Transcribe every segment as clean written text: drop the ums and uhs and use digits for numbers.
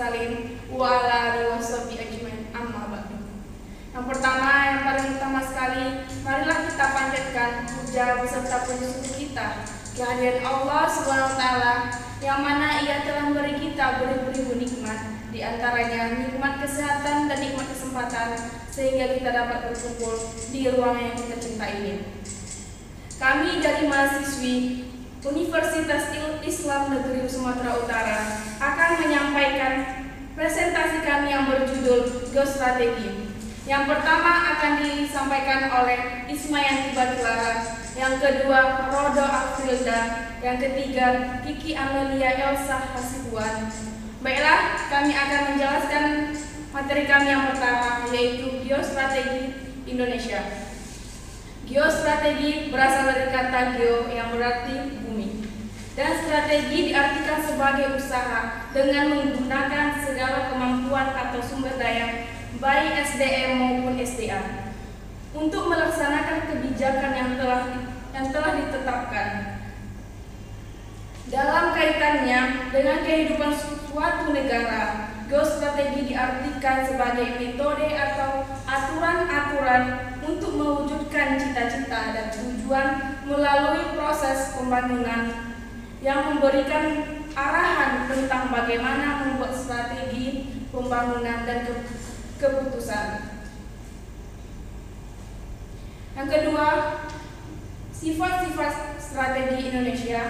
mursalin wa ala alihi washabihi ajmain. Amma ba'du. Yang pertama, yang paling utama sekali, marilah kita panjatkan puja beserta puji syukur kita kehadiran Allah Subhanahu wa taala yang mana Ia telah memberi kita beribu-ribu nikmat, di antaranya nikmat kesehatan dan nikmat kesempatan sehingga kita dapat berkumpul di ruangan yang kita cintai ini. Kami dari mahasiswi Universitas Islam Negeri Sumatera Utara akan menyampaikan presentasi kami yang berjudul Geostrategi. Yang pertama akan disampaikan oleh Ismayanti Batulara, yang kedua Rodo Afrilda, yang ketiga Kiki Amelia Elsa Hasibuan. Baiklah, kami akan menjelaskan materi kami yang pertama, yaitu Geostrategi Indonesia. Geostrategi berasal dari kata geo yang berarti bumi, dan strategi diartikan sebagai usaha dengan menggunakan segala kemampuan atau sumber daya baik SDM maupun SDA untuk melaksanakan kebijakan yang telah ditetapkan. Dalam kaitannya dengan kehidupan suatu negara, geostrategi diartikan sebagai metode atau aturan-aturan untuk mewujudkan cita-cita dan tujuan melalui proses pembangunan yang memberikan arahan tentang bagaimana membuat strategi pembangunan dan keputusan. Yang kedua, sifat-sifat strategi Indonesia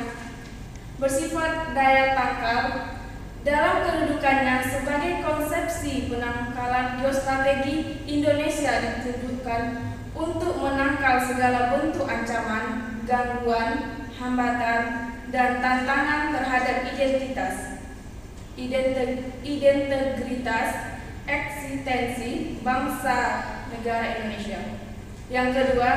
bersifat daya tangkal. Dalam kedudukannya sebagai konsepsi penangkalan, geostrategi Indonesia ditujukan untuk menangkal segala bentuk ancaman, gangguan, hambatan, dan tantangan terhadap integritas, eksistensi bangsa negara Indonesia. Yang kedua,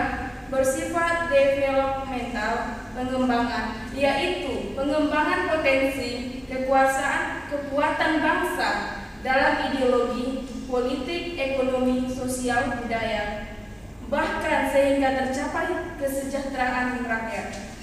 bersifat developmental, pengembangan, yaitu pengembangan potensi kekuatan bangsa dalam ideologi, politik, ekonomi, sosial, budaya, bahkan sehingga tercapai kesejahteraan rakyat.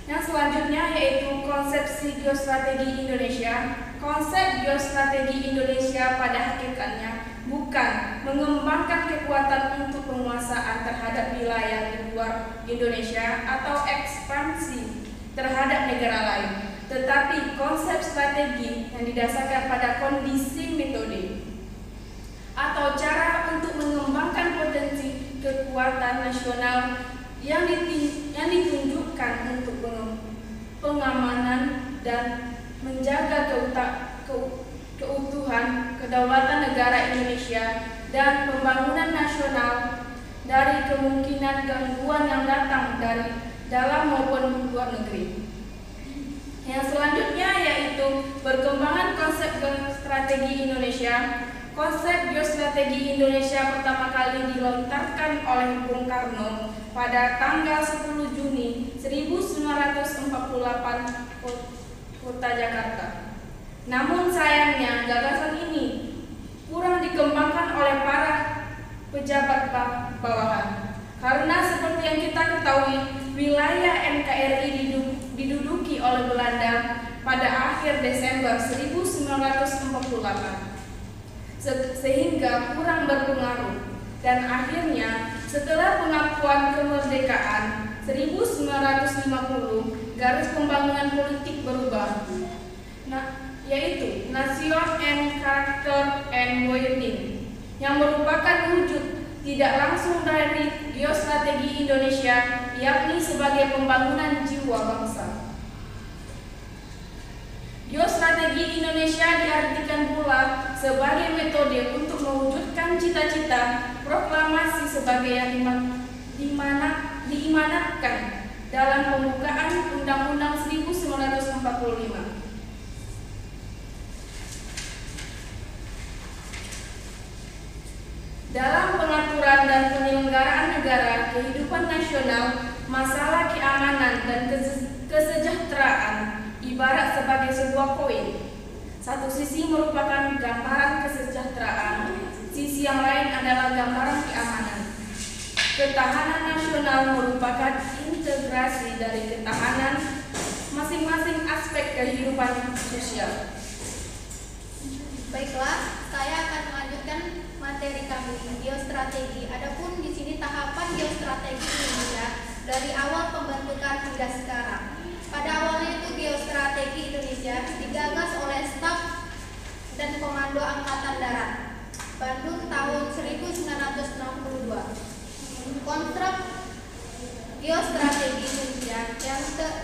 Yang selanjutnya yaitu konsepsi geostrategi Indonesia. Konsep geostrategi Indonesia pada hakikatnya bukan mengembangkan kekuatan untuk penguasaan terhadap wilayah di luar Indonesia atau ekspansi terhadap negara lain, tetapi konsep strategi yang didasarkan pada kondisi metode atau cara untuk mengembangkan potensi kekuatan nasional yang ditunjukkan untuk pengamanan dan menjaga keutuhan kedaulatan negara Indonesia dan pembangunan nasional dari kemungkinan gangguan yang datang dari dalam maupun luar negeri. Yang selanjutnya yaitu perkembangan konsep geostrategi Indonesia. Konsep geostrategi Indonesia pertama kali dilontarkan oleh Bung Karno pada tanggal 10 Juni 1948 Kota Jakarta. Namun sayangnya gagasan ini kurang dikembangkan oleh para pejabat bawahan. Karena seperti yang kita ketahui, wilayah NKRI diduduki oleh Belanda pada akhir Desember 1948. Sehingga kurang berpengaruh, dan akhirnya setelah pengakuan kemerdekaan 1950 garis pembangunan politik berubah, yaitu Nation and Character and Wording, yang merupakan wujud tidak langsung dari geostrategi Indonesia, yakni sebagai pembangunan jiwa bangsa. Geostrategi Indonesia diartikan pula sebagai metode untuk mewujudkan cita-cita proklamasi sebagai yang diimanatkan dalam pembukaan Undang-Undang 1945. Dalam pengaturan dan penyelenggaraan negara, kehidupan nasional, masalah keamanan dan kesejahteraan ibarat sebagai sebuah koin. Satu sisi merupakan gambaran kesejahteraan, sisi yang lain adalah gambaran keamanan. Ketahanan nasional merupakan integrasi dari ketahanan masing-masing aspek kehidupan sosial. Baiklah, saya akan melanjutkan materi kami, geostrategi. Adapun di sini tahapan geostrategi Indonesia dari awal pembentukan hingga sekarang. Pada awalnya itu geostrategi Indonesia digagas oleh Staf dan Komando Angkatan Darat, Bandung tahun 1962. Konsep geostrategi Indonesia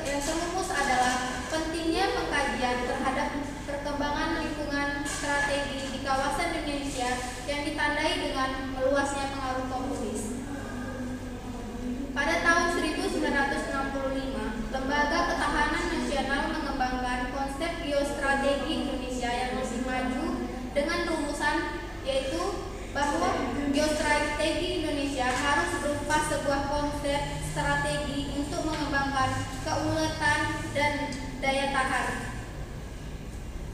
yang serumus adalah pentingnya pengkajian terhadap perkembangan lingkungan strategi di kawasan Indonesia yang ditandai dengan meluasnya pengaruh komunis. Pada tahun 1965, Lembaga Ketahanan Nasional mengembangkan konsep geostrategi Indonesia yang masih maju dengan rumusan yaitu bahwa geostrategi Indonesia harus berupa sebuah konsep strategi untuk mengembangkan keulatan dan daya tahan.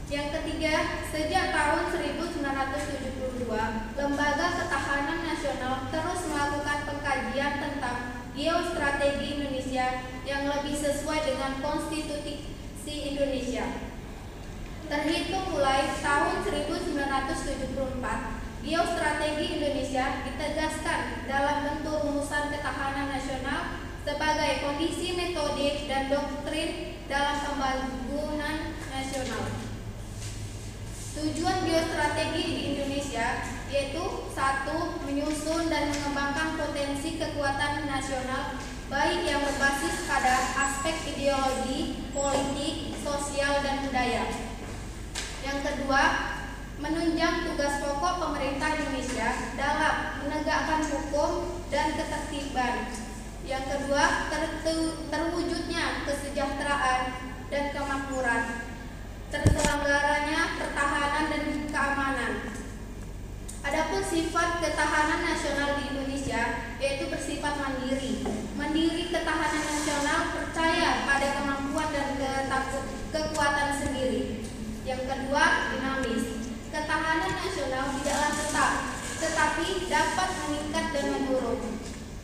Yang ketiga, sejak tahun 1972, Lembaga Ketahanan Nasional terus melakukan pengkajian tentang geostrategi Indonesia yang lebih sesuai dengan konstitusi Indonesia. Terhitung mulai tahun 1974, geostrategi Indonesia ditegaskan dalam bentuk rumusan ketahanan nasional sebagai kondisi, metode, dan doktrin dalam pembangunan nasional. Tujuan geostrategi di Indonesia yaitu 1. Menyusun dan mengembangkan potensi kekuatan nasional baik yang berbasis pada aspek ideologi, politik, sosial, dan budaya. Yang kedua, menunjang tugas pokok pemerintah Indonesia dalam menegakkan hukum dan ketertiban. Yang kedua, terwujudnya kesejahteraan dan kemakmuran, terselenggaranya pertahanan dan keamanan. Adapun sifat ketahanan nasional di Indonesia yaitu bersifat mandiri. Mandiri ketahanan nasional percaya pada kemampuan dan kekuatan sendiri. Yang kedua, dinamis. Ketahanan nasional tidaklah tetap, tetapi dapat meningkat dan menurun,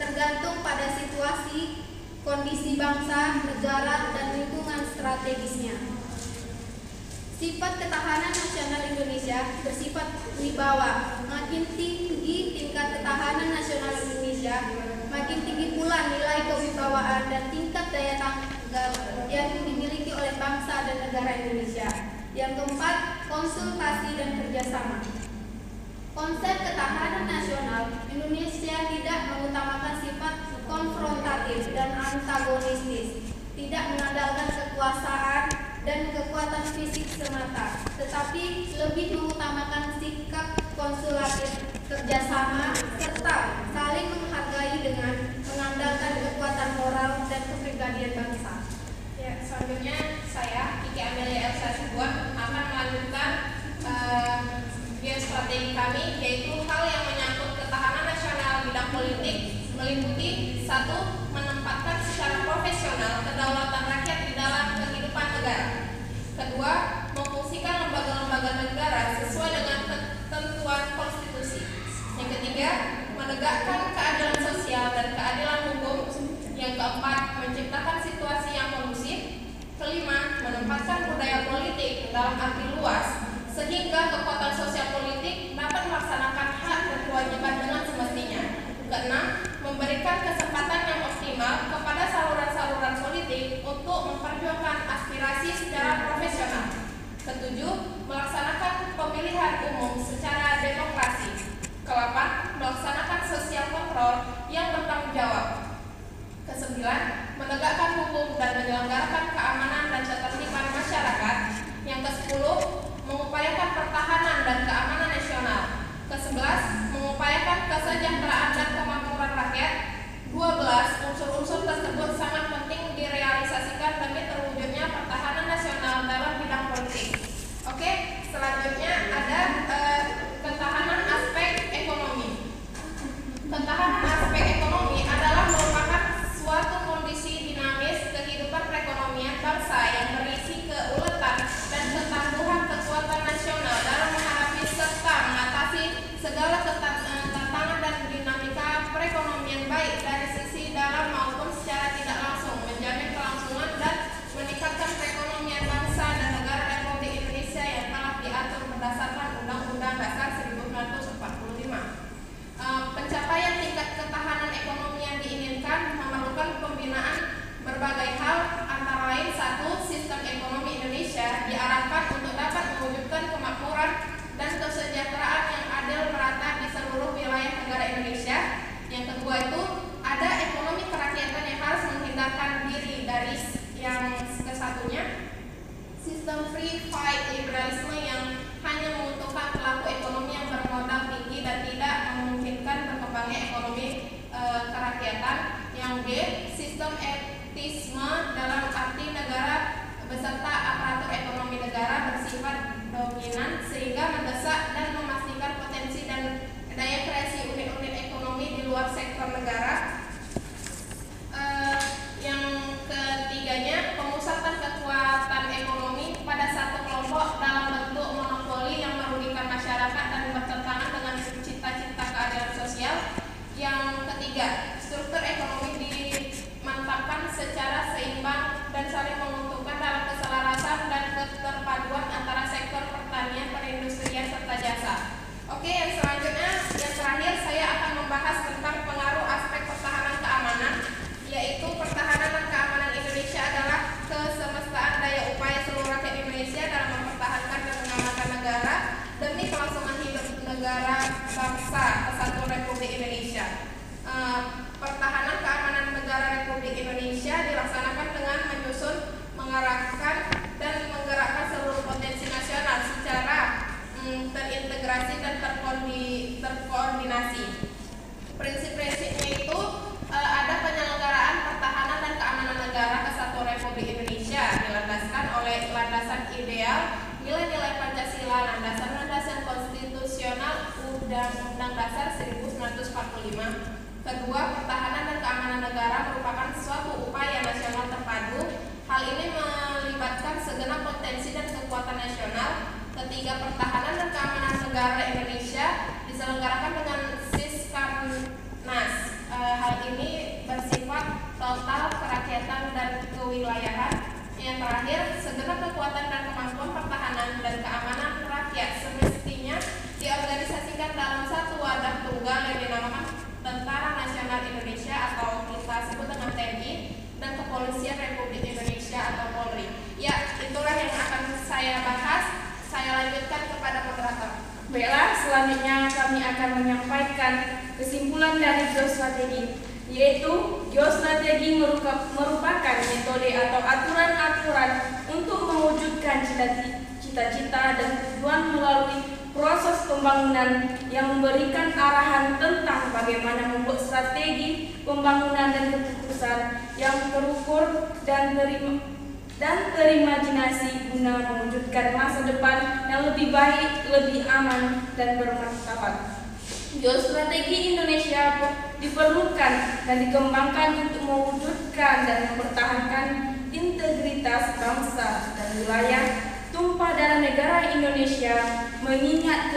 tergantung pada situasi, kondisi bangsa, negara, dan lingkungan strategisnya. Sifat ketahanan nasional Indonesia bersifat wibawa. Makin tinggi tingkat ketahanan nasional Indonesia, makin tinggi pula nilai kewibawaan dan tingkat daya tanggap yang dimiliki oleh bangsa dan negara Indonesia. Yang keempat, konsultasi dan kerjasama. Konsep ketahanan nasional Indonesia tidak mengutamakan sifat konfrontatif dan antagonistis, tidak mengandalkan kekuasaan dan kekuatan fisik semata, tetapi lebih mengutamakan sikap konsulatif, kerjasama, serta saling menghargai dengan mengandalkan kekuatan moral dan kepribadian bangsa. Ya, selanjutnya saya, Kiki Amelia Elsa Sibuan, akan melanjutkan geostrategi kami, yaitu hal yang menyangkut ketahanan nasional bidang politik meliputi 1. Menempatkan secara profesional kedaulatan rakyat di dalam kehidupan negara. Kedua, memfungsikan lembaga-lembaga negara sesuai dengan ketentuan konstitusi. Yang ketiga, menegakkan keadilan sosial dan keadilan hukum. Yang keempat, menciptakan situasi yang kondusif. Kelima, menempatkan budaya politik dalam arti luas sehingga kekuatan sosial politik dapat melaksanakan hak dan kewajiban dengan semestinya. Keenam, memberikan kesempatan yang optimal kepada saluran-saluran politik untuk memperjuangkan aspirasi secara profesional. Ketujuh, melaksanakan pemilihan umum secara demokrasi. Kelapan, melaksanakan sosial kontrol yang bertanggung jawab. Kesembilan, menegakkan hukum dan menyelenggarakan keamanan dan ketertiban masyarakat. Yang kesepuluh, mengupayakan pertahanan dan keamanan kerakyatan. Yang B, sistem etisme dalam arti negara beserta aparatur ekonomi negara bersifat dominan sehingga mendesak dan memastikan potensi dan daya kreasi unit-unit ekonomi di luar sektor negara. Yang ketiganya, pemusatan kekuatan ekonomi pada satu kelompok dalam bentuk monopoli yang merugikan masyarakat dan bertentangan dengan cita-cita keadilan sosial. Yang ketiga, struktur ekonomi dimantapkan secara seimbang dan saling menguntungkan dalam keselarasan dan keterpaduan antara sektor pertanian, perindustrian, serta jasa. Oke, yang selanjutnya, yang terakhir saya akan membahas tentang pengaruh aspek pertahanan keamanan, yaitu pertahanan dan keamanan Indonesia adalah kesemestaan daya upaya seluruh rakyat Indonesia dalam mempertahankan dan mengamankan negara demi kelangsungan hidup negara bangsa Kesatuan Republik Indonesia. Pertahanan keamanan negara Republik Indonesia dilaksanakan dengan menyusun, mengarahkan, dan menggerakkan seluruh potensi nasional secara terintegrasi dan terkoordinasi. Prinsip-prinsipnya itu ada penyelenggaraan pertahanan dan keamanan negara Kesatuan Republik Indonesia dilandaskan oleh landasan ideal nilai-nilai Pancasila, landasan-landasan konstitusional Undang-Undang Dasar 1945. Kedua, pertahanan dan keamanan negara merupakan suatu upaya nasional terpadu. Hal ini melibatkan segenap potensi dan kekuatan nasional. Ketiga, pertahanan dan keamanan negara Indonesia diselenggarakan dengan Siskarnas. Hal ini bersifat total, kerakyatan, dan kewilayahan. Yang terakhir, segenap kekuatan dan kemampuan pertahanan dan keamanan rakyat semestinya diorganisasikan dalam satu wadah tunggal yang dinamakan Tentara Nasional Indonesia atau kita sebut dengan TNI dan Kepolisian Republik Indonesia atau Polri. Ya, itulah yang akan saya bahas. Saya lanjutkan kepada moderator. Baiklah, selanjutnya kami akan menyampaikan kesimpulan dari geostrategi, yaitu geostrategi merupakan metode atau aturan-aturan untuk mewujudkan cita-cita dan tujuan melalui proses pembangunan yang memberikan arahan tentang bagaimana membuat strategi pembangunan dan keputusan yang terukur dan terimajinasi guna mewujudkan masa depan yang lebih baik, lebih aman, dan bermartabat. Geostrategi Indonesia diperlukan dan dikembangkan untuk mewujudkan dan mempertahankan integritas bangsa dan wilayah tumpah darah negara Indonesia, mengingat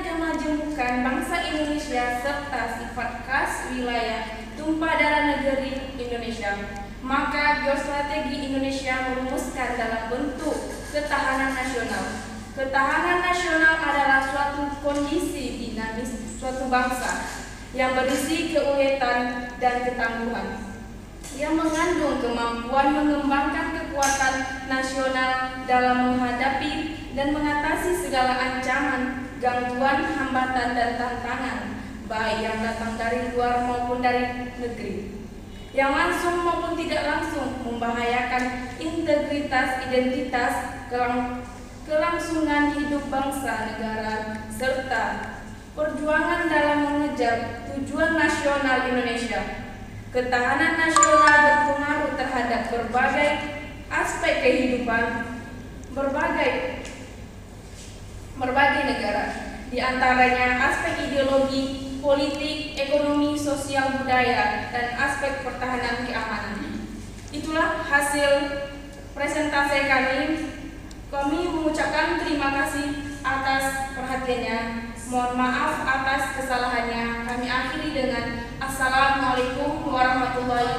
kemajemukan bangsa Indonesia serta sifat khas wilayah tumpah darah negeri Indonesia. Maka geostrategi Indonesia merumuskan dalam bentuk ketahanan nasional. Ketahanan nasional adalah suatu kondisi dinamis suatu bangsa yang berisi keuletan dan ketangguhan, yang mengandung kemampuan mengembangkan kekuatan nasional dalam menghadapi dan mengatasi segala ancaman, gangguan, hambatan, dan tantangan, baik yang datang dari luar maupun dari negeri, yang langsung maupun tidak langsung membahayakan integritas, identitas, kelangsungan hidup bangsa negara, serta perjuangan dalam mengejar tujuan nasional Indonesia. Ketahanan nasional berpengaruh terhadap berbagai aspek kehidupan berbagai negara, di antaranya aspek ideologi, politik, ekonomi, sosial, budaya, dan aspek pertahanan keamanan. Itulah hasil presentasi kami. Kami mengucapkan terima kasih atas perhatiannya. Mohon maaf atas kesalahannya. Kami akhiri dengan Assalamualaikum warahmatullahi